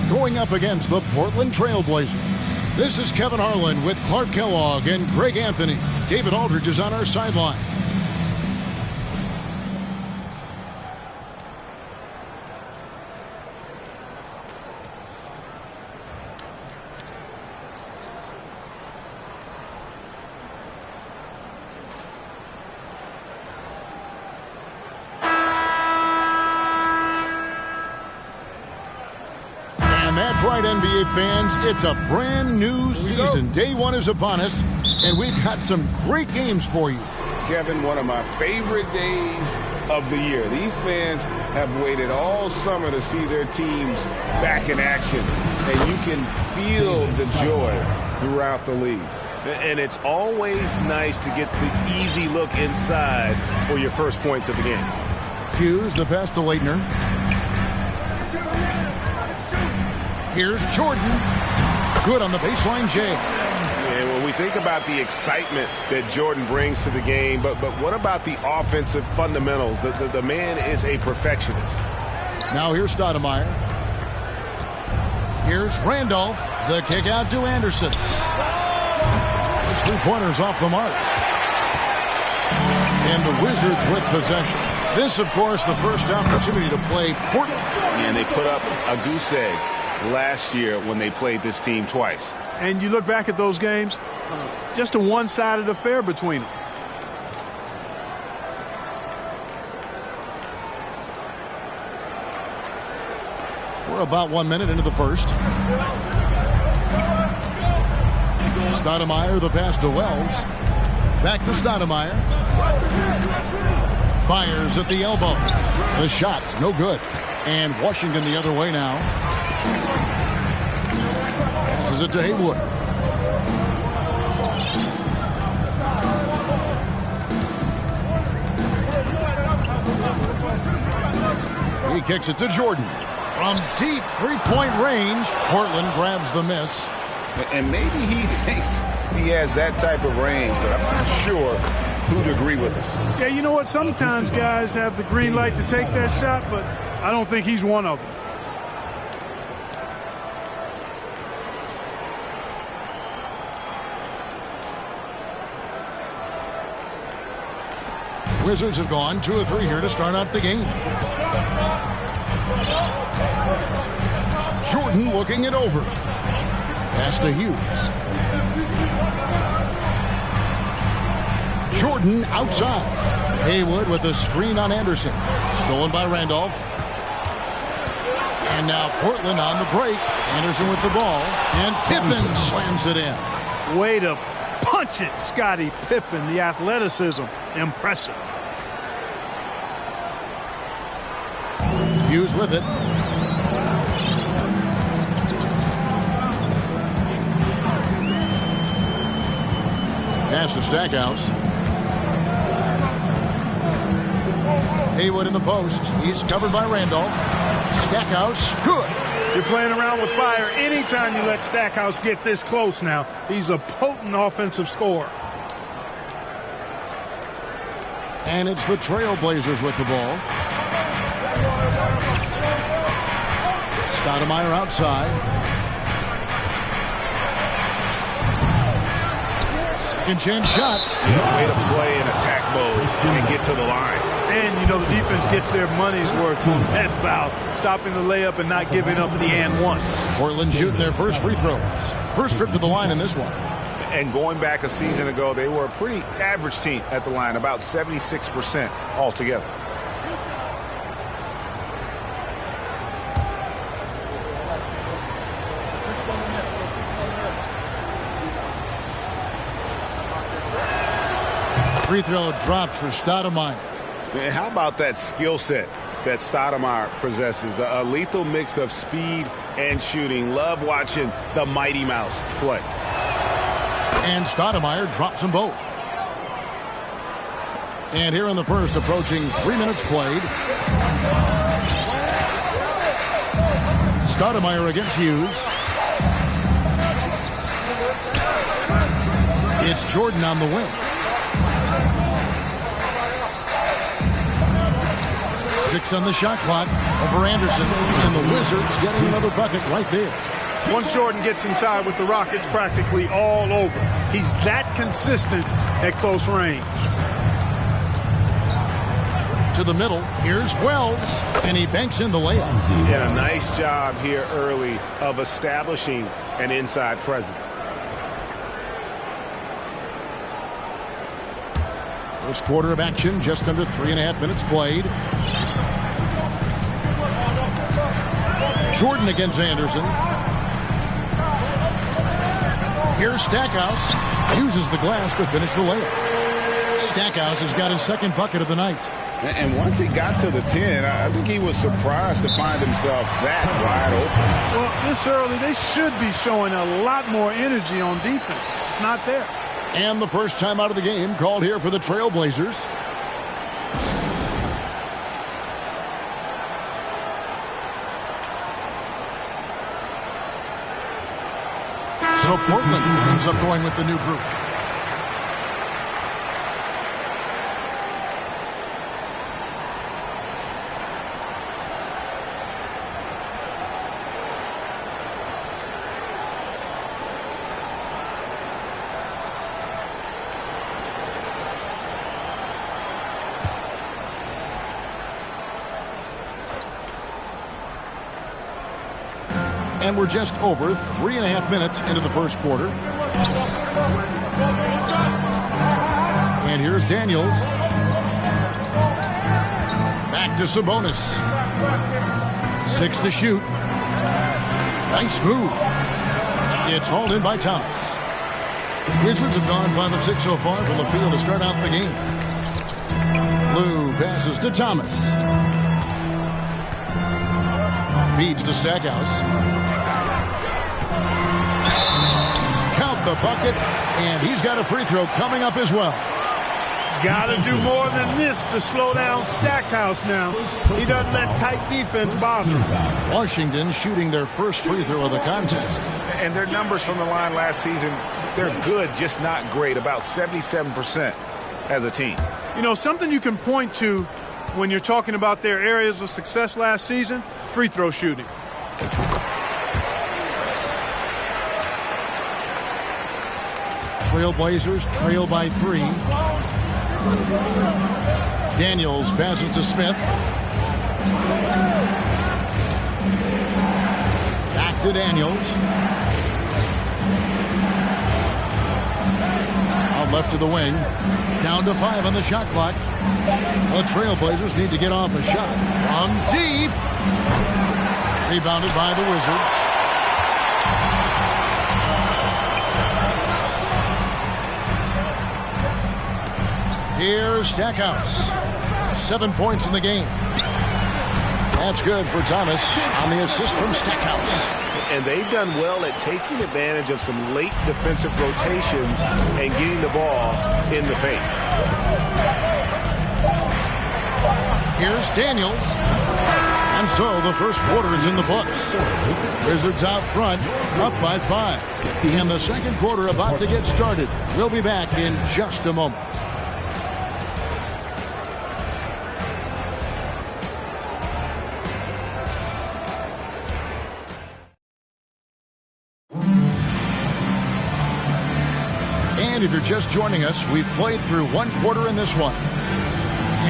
going up against the Portland Trail Blazers. This is Kevin Harlan with Clark Kellogg and Greg Anthony. David Aldridge is on our sideline. That's right, NBA fans. It's a brand new season. Day one is upon us, and we've got some great games for you. Kevin, one of my favorite days of the year. These fans have waited all summer to see their teams back in action, and you can feel the joy throughout the league. And it's always nice to get the easy look inside for your first points of the game. Hughes, the pass to Leitner. Here's Jordan. Good on the baseline, Jay. And when we think about the excitement that Jordan brings to the game, but what about the offensive fundamentals? The man is a perfectionist. Now here's Stoudemire. Here's Randolph. The kick out to Anderson. His three-pointers off the mark. And the Wizards with possession. This, of course, the first opportunity to play Portland. And they put up a goose egg last year when they played this team twice. And you look back at those games, just a one-sided affair between them. We're about 1 minute into the first. Stoudemire, the pass to Wells. Back to Stoudemire. Fires at the elbow. The shot, no good. And Washington the other way now. Passes it to Haywood. He kicks it to Jordan. From deep three-point range, Portland grabs the miss. And maybe he thinks he has that type of range, but I'm not sure who'd agree with us. Yeah, you know what? Sometimes guys have the green light to take that shot, but I don't think he's one of them. Wizards have gone 2 of 3 here to start out the game. Jordan looking it over. Pass to Hughes. Jordan outside. Haywood with a screen on Anderson. Stolen by Randolph. And now Portland on the break. Anderson with the ball. And Pippen slams it in. Way to punch it, Scottie Pippen. The athleticism, impressive. Hughes with it. Pass to Stackhouse. Haywood in the post. He's covered by Randolph. Stackhouse, good. You're playing around with fire anytime you let Stackhouse get this close now. He's a potent offensive scorer. And it's the Trailblazers with the ball. Stoudemire outside. Second chance shot. Way to play in attack mode and get to the line. And, you know, the defense gets their money's worth on that foul, stopping the layup and not giving up the and one. Portland shooting their first free throws. First trip to the line in this one. And going back a season ago, they were a pretty average team at the line, about 76% altogether. Free throw drops for Stoudemire. Man, how about that skill set that Stoudemire possesses? A lethal mix of speed and shooting. Love watching the Mighty Mouse play. And Stoudemire drops them both. And here in the first, approaching 3 minutes played. Stoudemire against Hughes. It's Jordan on the wing. 6 on the shot clock over Anderson. And the Wizards getting another bucket right there. Once Jordan gets inside with the rock, it's practically all over. He's that consistent at close range. To the middle, here's Wells, and he banks in the layup. Yeah, a nice job here early of establishing an inside presence. First quarter of action, just under 3.5 minutes played. Jordan against Anderson. Here's Stackhouse. Uses the glass to finish the layup. Stackhouse has got his second bucket of the night. And once he got to the 10, I think he was surprised to find himself that wide open. Well, this early, they should be showing a lot more energy on defense. It's not there. And the first time out of the game called here for the Trailblazers. So Portland ends up going with the new group. And we're just over 3.5 minutes into the first quarter. And here's Daniels. Back to Sabonis. 6 to shoot. Nice move. It's hauled in by Thomas. Wizards have gone 5 of 6 so far from the field to start out the game. Lou passes to Thomas. Feeds to Stackhouse. Count the bucket, and he's got a free throw coming up as well. Got to do more than this to slow down Stackhouse now. He doesn't let tight defense bother him. Washington shooting their first free throw of the contest. And their numbers from the line last season, they're good, just not great, about 77% as a team. You know, something you can point to when you're talking about their areas of success last season, free throw shooting. Trailblazers trail by 3. Daniels passes to Smith. Back to Daniels. Out left to the wing. Down to 5 on the shot clock. The Trailblazers need to get off a shot. On deep. Rebounded by the Wizards. Here's Stackhouse. 7 points in the game. That's good for Thomas on the assist from Stackhouse. And they've done well at taking advantage of some late defensive rotations and getting the ball in the paint. Here's Daniels. And so the first quarter is in the books. Wizards out front, up by 5. And the second quarter about to get started. We'll be back in just a moment. And if you're just joining us, we've played through 1 quarter in this one.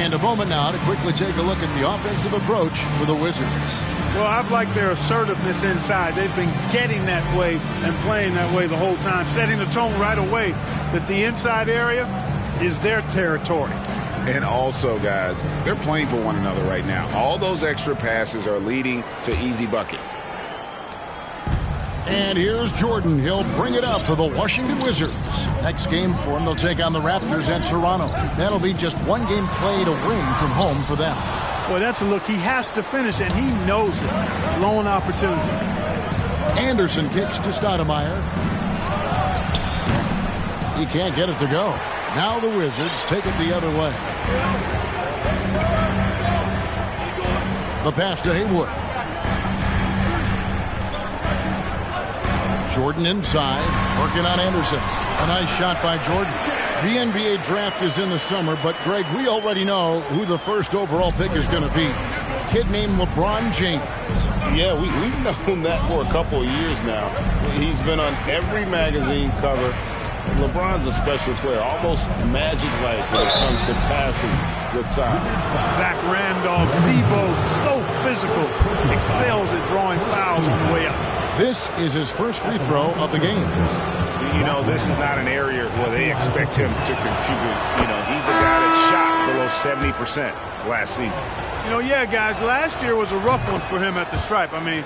And a moment now to quickly take a look at the offensive approach for the Wizards. Well, I've liked their assertiveness inside. They've been getting that way and playing that way the whole time, setting the tone right away that the inside area is their territory. And also, guys, they're playing for one another right now. All those extra passes are leading to easy buckets. And here's Jordan. He'll bring it up for the Washington Wizards. Next game for them, they'll take on the Raptors at Toronto. That'll be just 1 game played away from home for them. Well, that's a look. He has to finish, and he knows it. Lone opportunity. Anderson kicks to Stoudemire. He can't get it to go. Now the Wizards take it the other way. The pass to Haywood. Jordan inside, working on Anderson. A nice shot by Jordan. The NBA draft is in the summer, but Greg, we already know who the first overall pick is going to be. A kid named LeBron James. Yeah, we've known that for a couple of years now. He's been on every magazine cover. LeBron's a special player, almost magic-like when it comes to passing with size. Zach Randolph, Zebo, so physical, excels at drawing fouls on the way up. This is his first free throw of the game. You know, this is not an area where they expect him to contribute. You know, he's a guy that shot below 70% last season. You know, yeah, guys, last year was a rough one for him at the stripe. I mean,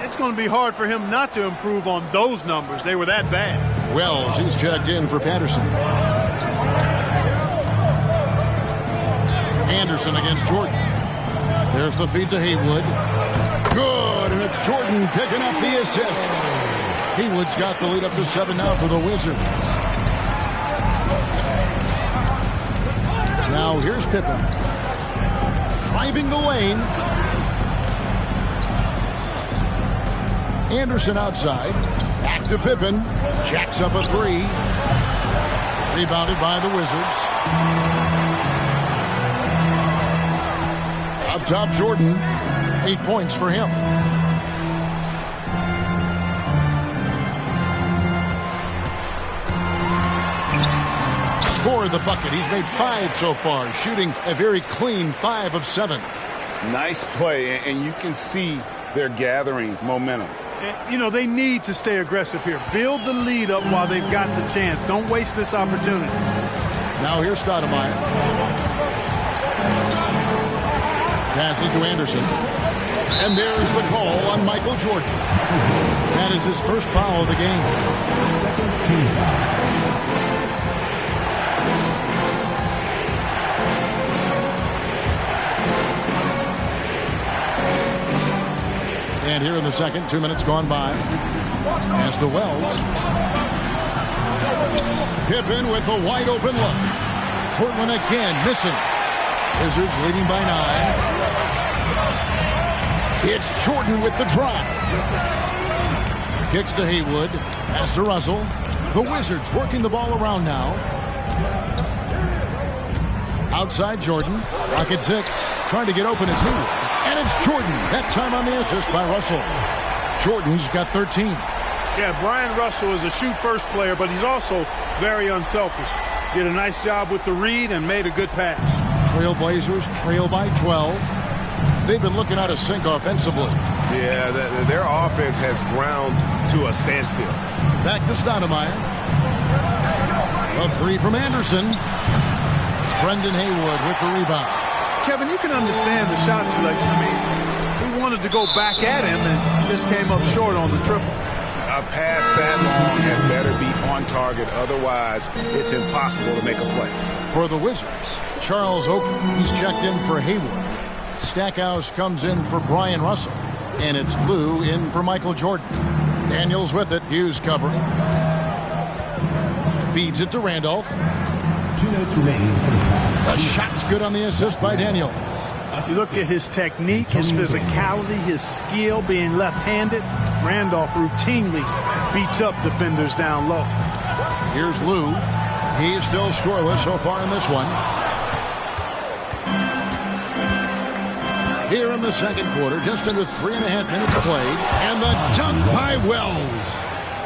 it's going to be hard for him not to improve on those numbers. They were that bad. Wells, he's checked in for Patterson. Anderson against Jordan. There's the feed to Haywood. Good, and it's Jordan picking up the assist. Haywood's got the lead up to 7 now for the Wizards. Now here's Pippen. Driving the lane. Anderson outside. Back to Pippen. Jacks up a 3. Rebounded by the Wizards. Up top, Jordan. 8 points for him. Scored the bucket. He's made 5 so far, shooting a very clean 5 of 7. Nice play, and you can see they're gathering momentum. You know, they need to stay aggressive here. Build the lead up while they've got the chance. Don't waste this opportunity. Now here's Stoudemire. Passes to Anderson. And there's the call on Michael Jordan. That is his first foul of the game. Second team foul. And here in the second, 2 minutes gone by. Pass to Wells. Pippen with the wide open look. Portland again missing. Wizards leading by 9. It's Jordan with the drive. Kicks to Haywood. Pass to Russell. The Wizards working the ball around now. Outside Jordan. Rocket 6. Trying to get open is Haywood. And it's Jordan. That time on the assist by Russell. Jordan's got 13. Yeah, Brian Russell is a shoot-first player, but he's also very unselfish. Did a nice job with the read and made a good pass. Trailblazers trail by 12. They've been looking out of sync offensively. Yeah, their offense has ground to a standstill. Back to Stoudemire. A 3 from Anderson. Brendan Haywood with the rebound. Kevin, you can understand the shot selection. I mean, he wanted to go back at him and just came up short on the triple. A pass that long had better be on target. Otherwise, it's impossible to make a play. For the Wizards, Charles Oakley. He's checked in for Haywood. Stackhouse comes in for Brian Russell. And it's Lou in for Michael Jordan. Daniels with it. Hughes covering. Feeds it to Randolph. 2 minutes remaining first half. The shot's good on the assist by Daniels. You look at his technique, his physicality, his skill being left-handed. Randolph routinely beats up defenders down low. Here's Lou. He's still scoreless so far in this one. Here in the second quarter, just under 3.5 minutes played. And the dunk by Wells.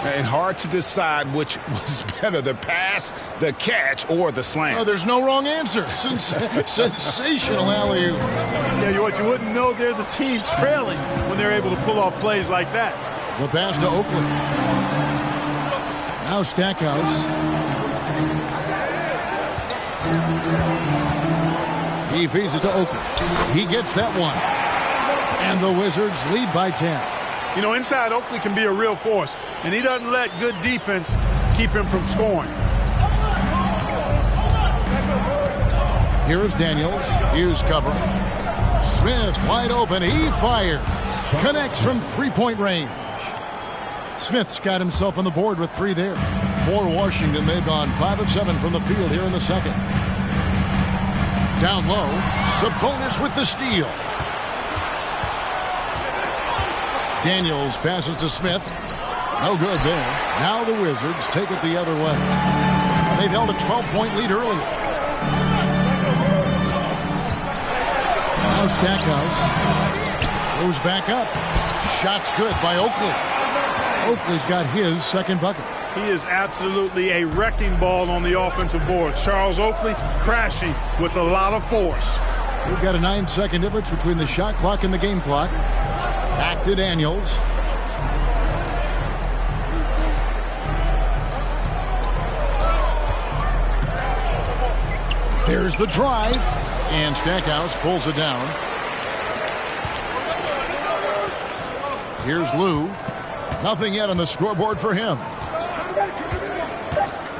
And hard to decide which was better, the pass, the catch, or the slam. Oh, there's no wrong answer. Sensational alley-oop. Yeah, what you wouldn't know, they're the team trailing when they're able to pull off plays like that. The pass to Oakley. Now Stackhouse. He feeds it to Oakley. He gets that one. And the Wizards lead by 10. You know, inside Oakley can be a real force, and he doesn't let good defense keep him from scoring. Here is Daniels. Hughes covering. Smith wide open. He fires. Connects from three-point range. Smith's got himself on the board with 3 there. For Washington, they've gone 5 of 7 from the field here in the second. Down low, Sabonis with the steal. Daniels passes to Smith. No good there. Now the Wizards take it the other way. They've held a 12-point lead earlier. Now Stackhouse goes back up. Shot's good by Oakley. Oakley's got his second bucket. He is absolutely a wrecking ball on the offensive board. Charles Oakley crashing with a lot of force. We've got a 9-second difference between the shot clock and the game clock. Back to Daniels. There's the drive. And Stackhouse pulls it down. Here's Lou. Nothing yet on the scoreboard for him.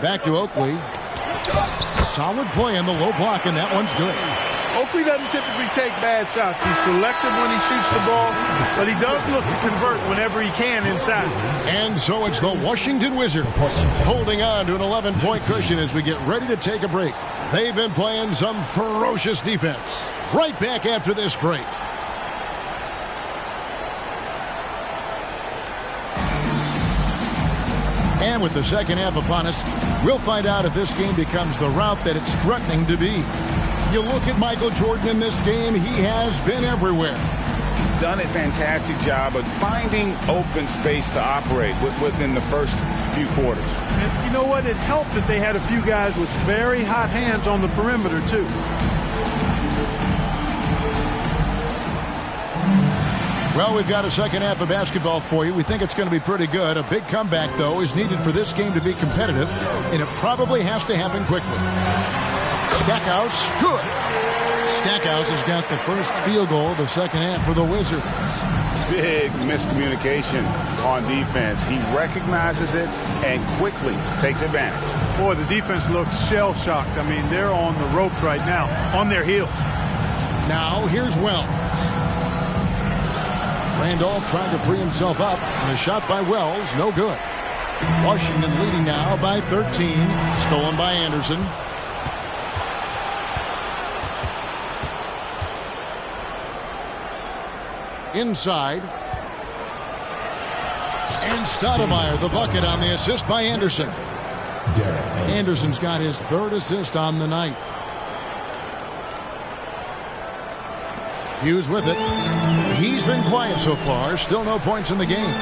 Back to Oakley. Solid play on the low block, and that one's good. Oakley doesn't typically take bad shots. He's selective when he shoots the ball, but he does look to convert whenever he can inside. And so it's the Washington Wizards holding on to an 11-point cushion as we get ready to take a break. They've been playing some ferocious defense. Right back after this break. And with the second half upon us, we'll find out if this game becomes the route that it's threatening to be. You look at Michael Jordan in this game, he has been everywhere. He's done a fantastic job of finding open space to operate within the first few quarters. And you know what? It helped that they had a few guys with very hot hands on the perimeter, too. Well, we've got a second half of basketball for you. We think it's going to be pretty good. A big comeback, though, is needed for this game to be competitive, and it probably has to happen quickly. Stackhouse, good. Stackhouse has got the first field goal of the second half for the Wizards. Big miscommunication on defense. He recognizes it and quickly takes advantage. Boy, the defense looks shell-shocked. I mean, they're on the ropes right now, on their heels. Now, here's Wells. Randolph trying to free himself up, and a shot by Wells, no good. Washington leading now by 13, stolen by Anderson. Inside. And Stoudemire, the bucket on the assist by Anderson. Anderson's got his third assist on the night. Hughes with it. He's been quiet so far. Still no points in the game.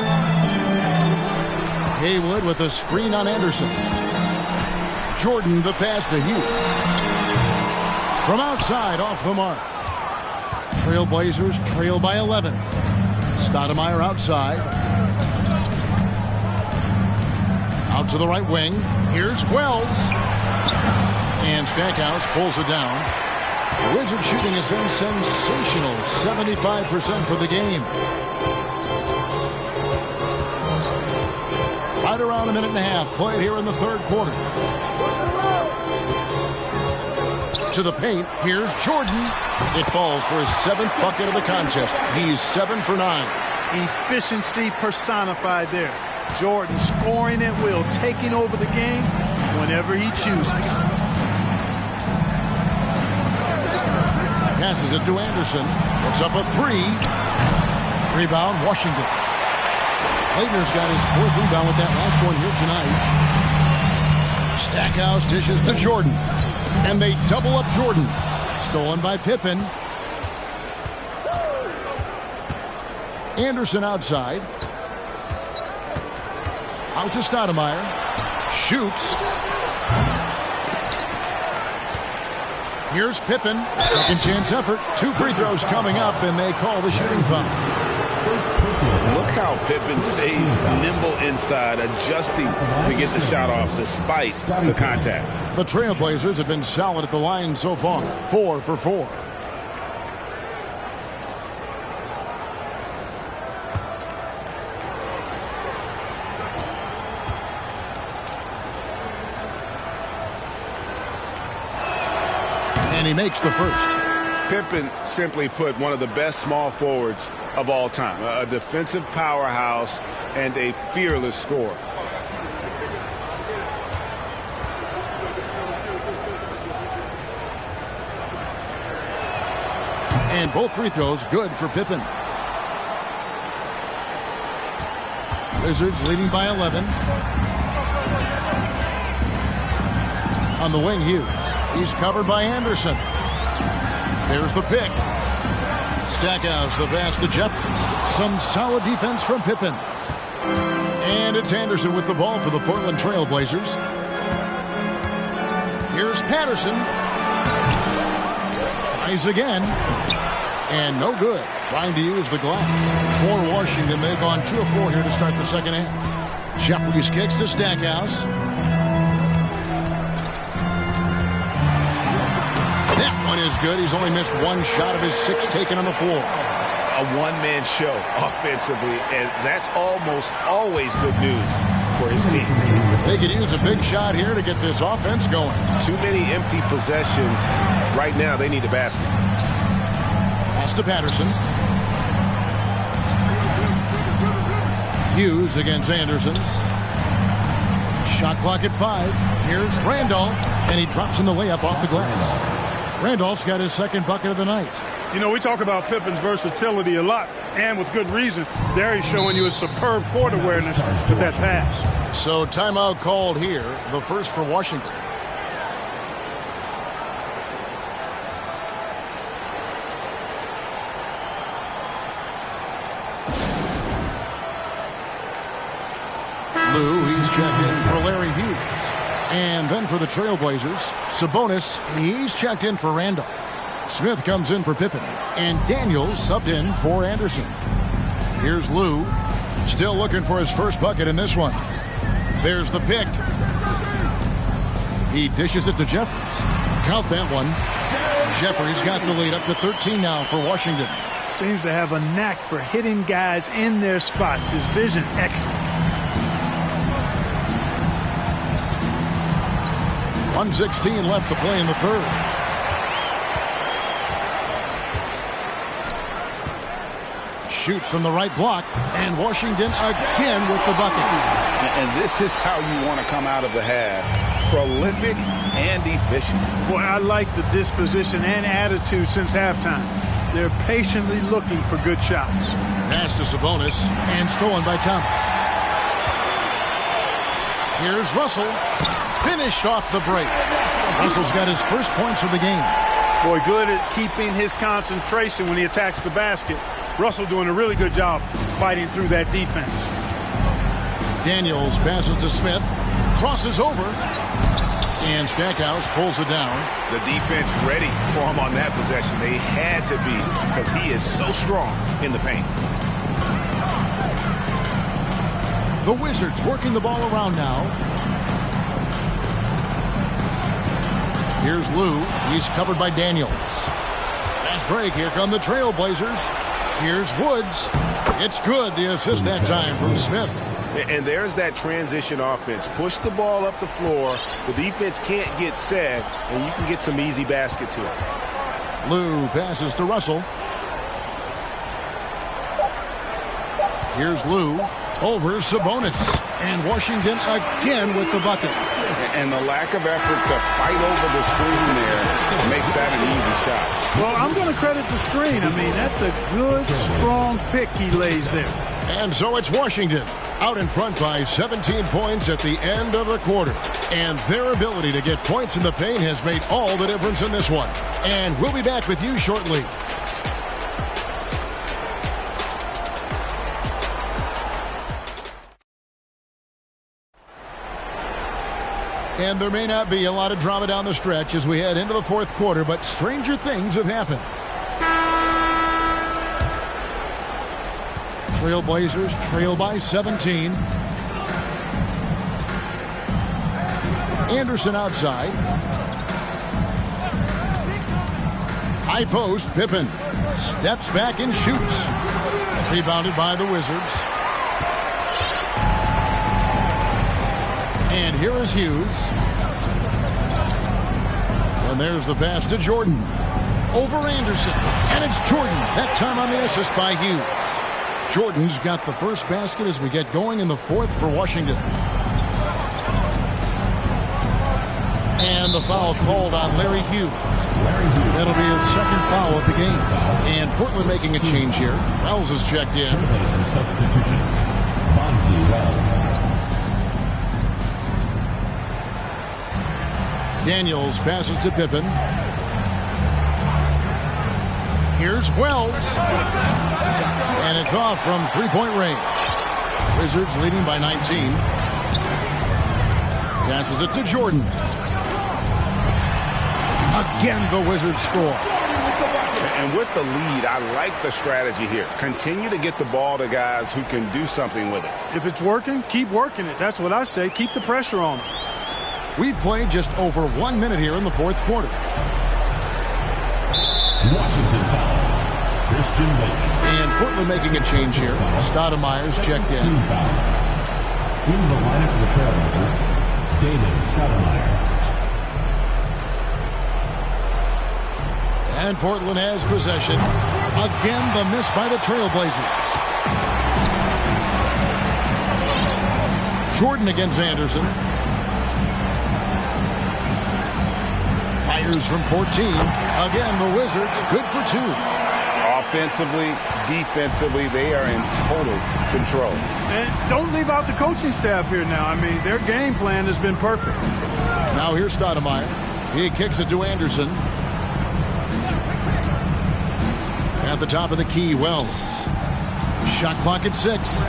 Haywood with a screen on Anderson. Jordan the pass to Hughes. From outside, off the mark. Trailblazers trail by 11. Stoudemire outside. Out to the right wing. Here's Wells. And Stackhouse pulls it down. Wizard shooting has been sensational. 75% for the game. Right around a minute and a half played here in the third quarter. To the paint. Here's Jordan. It falls for his seventh bucket of the contest. He's 7 for 9. Efficiency personified there. Jordan scoring at will, taking over the game whenever he chooses. Passes it to Anderson. Puts up a 3. Rebound, Washington. Leitner's got his fourth rebound with that last one here tonight. Stackhouse dishes to Jordan. And they double up Jordan. Stolen by Pippen. Anderson outside. Out to Stoudemire. Shoots. Here's Pippen. Second chance effort. 2 free throws coming up, and they call the shooting foul. Look how Pippen stays nimble inside, adjusting to get the shot off despite the contact. The Trailblazers have been solid at the line so far. 4 for 4. And he makes the first. Pippen, simply put, one of the best small forwards of all time. A defensive powerhouse and a fearless scorer. And both free throws good for Pippen. Wizards leading by 11. On the wing, Hughes. He's covered by Anderson. There's the pick. Stackhouse, the pass to Jeffries. Some solid defense from Pippen. And it's Anderson with the ball for the Portland Trail Blazers. Here's Patterson. Tries again. And no good. Trying to use the glass. For Washington, they've gone 2 of 4 here to start the second half. Jeffries kicks to Stackhouse. That one is good. He's only missed 1 shot of his 6 taken on the floor. A one-man show offensively, and that's almost always good news for his team. They could use a big shot here to get this offense going. Too many empty possessions. Right now, they need a basket. Pass to Patterson. Hughes against Anderson. Shot clock at 5. Here's Randolph, and he drops in the layup off the glass. Randolph's got his 2nd bucket of the night. You know, we talk about Pippen's versatility a lot, and with good reason. There he's showing you a superb court awareness with that pass. So timeout called here, the first for Washington. Lou, he's checked in for Larry Hughes. And then for the Trailblazers, Sabonis, he's checked in for Randolph. Smith comes in for Pippen. And Daniels subbed in for Anderson. Here's Lou, still looking for his first bucket in this one. There's the pick. He dishes it to Jeffries. Count that one. Jeffries got the lead up to 13 now for Washington. Seems to have a knack for hitting guys in their spots. His vision excellent. 1:16 left to play in the third. Shoots from the right block, and Washington again with the bucket. And this is how you want to come out of the half. Prolific and efficient. Boy, I like the disposition and attitude since halftime. They're patiently looking for good shots. Pass to Sabonis, and stolen by Thomas. Here's Russell. Finished off the break. Russell's got his first points of the game. Boy, good at keeping his concentration when he attacks the basket. Russell doing a really good job fighting through that defense. Daniels passes to Smith. Crosses over. And Stackhouse pulls it down. The defense ready for him on that possession. They had to be, because he is so strong in the paint. The Wizards working the ball around now. Here's Lou. He's covered by Daniels. Fast break. Here come the Trailblazers. Here's Woods. It's good. The assist that time from Smith. And there's that transition offense. Push the ball up the floor. The defense can't get set, and you can get some easy baskets here. Lou passes to Russell. Here's Lou. Over Sabonis. And Washington again with the bucket. And the lack of effort to fight over the screen there makes that an easy shot. Well, I'm going to credit the screen. I mean, that's a good, strong pick he lays there. And so it's Washington out in front by 17 points at the end of the quarter. And their ability to get points in the paint has made all the difference in this one. And we'll be back with you shortly. And there may not be a lot of drama down the stretch as we head into the fourth quarter, but stranger things have happened. Trailblazers trail by 17. Anderson outside. High post, Pippen steps back and shoots. Rebounded by the Wizards. And here is Hughes. And there's the pass to Jordan. Over Anderson. And it's Jordan. That time on the assist by Hughes. Jordan's got the first basket as we get going in the fourth for Washington. And the foul called on Larry Hughes. That'll be his second foul of the game. And Portland making a change here. Wells is checked in. Substitution. Bonzi Wells. Daniels passes to Pippen. Here's Wells. And it's off from three-point range. Wizards leading by 19. Passes it to Jordan. Again, the Wizards score. And with the lead, I like the strategy here. Continue to get the ball to guys who can do something with it. If it's working, keep working it. That's what I say. Keep the pressure on them. We've played just over 1 minute here in the fourth quarter. Washington foul. Christian Laettner. And Portland making a change here. Stoudemire's checked in. Team foul. In the lineup for the Trailblazers, David Stoudemire. And Portland has possession. Again, the miss by the Trailblazers. Jordan against Anderson. Fires from 14. Again, the Wizards good for two. Offensively, defensively, they are in total control. And don't leave out the coaching staff here now. I mean, their game plan has been perfect. Now here's Stoudemire. He kicks it to Anderson. At the top of the key, Wells. Shot clock at 6.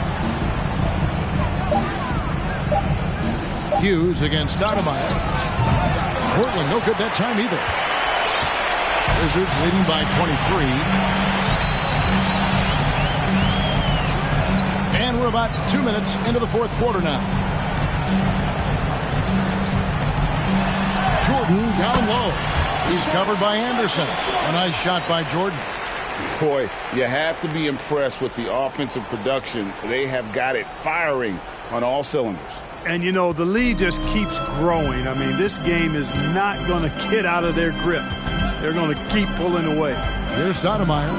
Hughes against Stoudemire. Portland no good that time either. Wizards leading by 23. And we're about 2 minutes into the fourth quarter now. Jordan down low. He's covered by Anderson. A nice shot by Jordan. Boy, you have to be impressed with the offensive production. They have got it firing on all cylinders. And, you know, the lead just keeps growing. I mean, this game is not going to get out of their grip. They're going to keep pulling away. Here's Stoudemire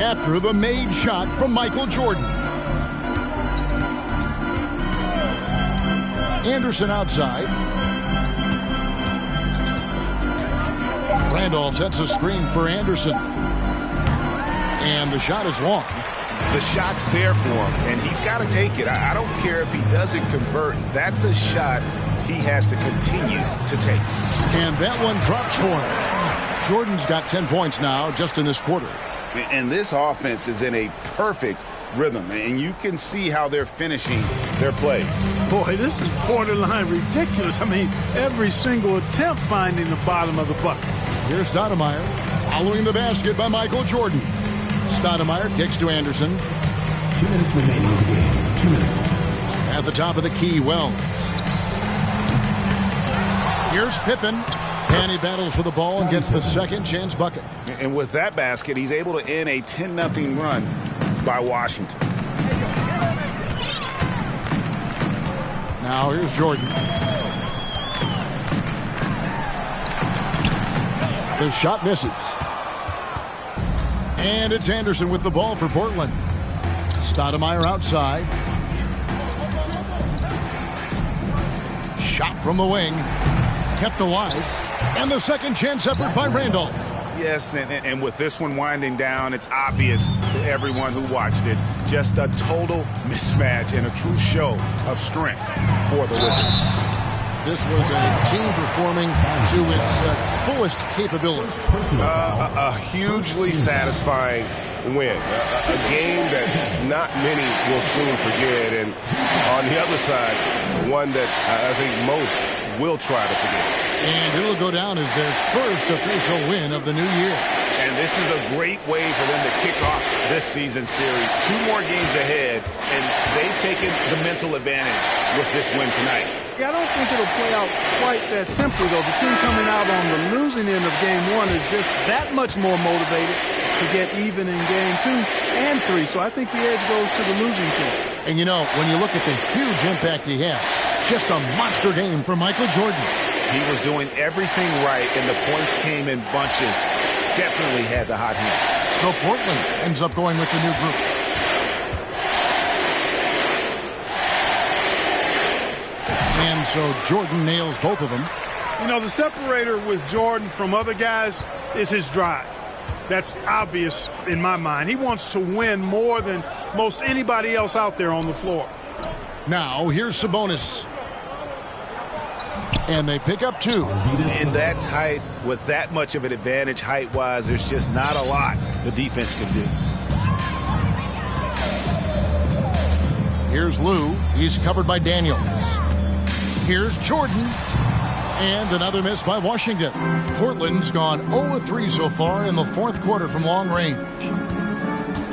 after the made shot from Michael Jordan. Anderson outside. Randolph sets a screen for Anderson. And the shot is long. The shot's there for him, and he's got to take it. I don't care if he doesn't convert. That's a shot he has to continue to take. And that one drops for him. Jordan's got 10 points now just in this quarter. And this offense is in a perfect rhythm, and you can see how they're finishing their play. Boy, this is borderline ridiculous. I mean, every single attempt finding the bottom of the bucket. Here's Stoudemire following the basket by Michael Jordan. Stoudemire kicks to Anderson. 2 minutes remaining in the game. 2 minutes. At the top of the key, Wells. Here's Pippen. And he battles for the ball and gets the second chance bucket. And with that basket, he's able to end a 10-0 run by Washington. Now here's Jordan. The shot misses. And it's Anderson with the ball for Portland. Stoudemire outside. Shot from the wing. Kept alive. And the second chance effort by Randolph. Yes, and with this one winding down, it's obvious to everyone who watched it. Just a total mismatch and a true show of strength for the Wizards. This was a team performing to its fullest capability. A hugely satisfying win. A game that not many will soon forget. And on the other side, one that I think most will try to forget. And it'll go down as their first official win of the new year. And this is a great way for them to kick off this season series. 2 more games ahead, and they've taken the mental advantage with this win tonight. Yeah, I don't think it'll play out quite that simply, though. The team coming out on the losing end of Game 1 is just that much more motivated to get even in Game 2 and 3. So I think the edge goes to the losing team. And, you know, when you look at the huge impact he had, just a monster game for Michael Jordan. He was doing everything right, and the points came in bunches. Definitely had the hot hand. So Portland ends up going with the new group. And so Jordan nails both of them. You know, the separator with Jordan from other guys is his drive. That's obvious in my mind. He wants to win more than most anybody else out there on the floor. Now, here's Sabonis. And they pick up 2. In that tight, with that much of an advantage height-wise, there's just not a lot the defense can do. Here's Lou. He's covered by Daniels. Here's Jordan. And another miss by Washington. Portland's gone 0-3 so far in the fourth quarter from long range.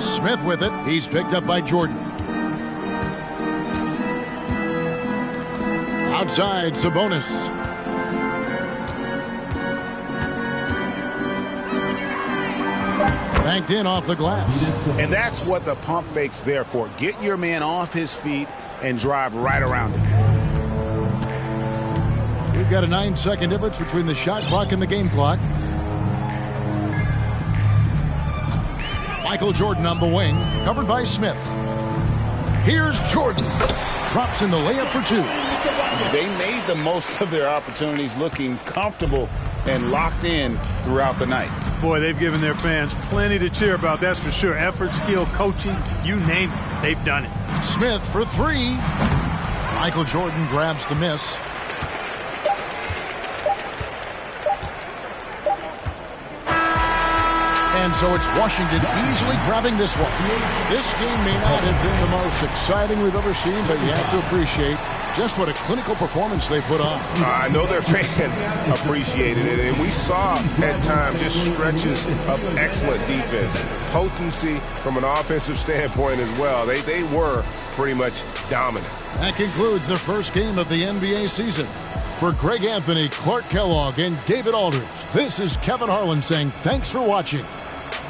Smith with it. He's picked up by Jordan. Outside, Sabonis. Banked in off the glass. And that's what the pump fake's there for. Get your man off his feet and drive right around him. We've got a 9-second difference between the shot clock and the game clock. Michael Jordan on the wing, covered by Smith. Here's Jordan. Drops in the layup for 2. They made the most of their opportunities, looking comfortable and locked in throughout the night. Boy, they've given their fans plenty to cheer about, that's for sure. Effort, skill, coaching, you name it, they've done it. Smith for 3. Michael Jordan grabs the miss. And so it's Washington easily grabbing this one. This game may not have been the most exciting we've ever seen, but you have to appreciate just what a clinical performance they put on. I know their fans appreciated it, and we saw at times just stretches of excellent defense. Potency from an offensive standpoint as well. They were pretty much dominant. That concludes the first game of the NBA season. For Greg Anthony, Clark Kellogg, and David Aldridge, this is Kevin Harlan saying thanks for watching,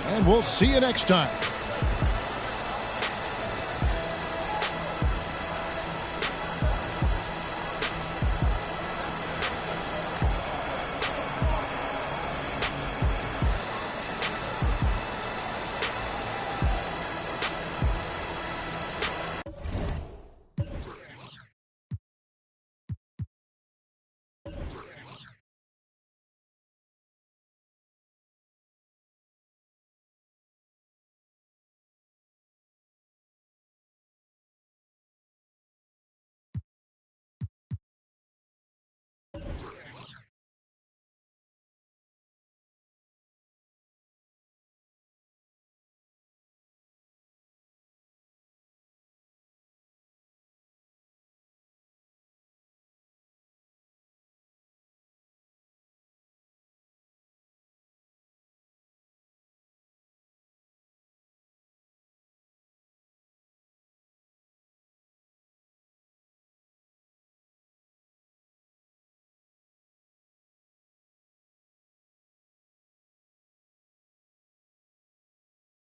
and we'll see you next time.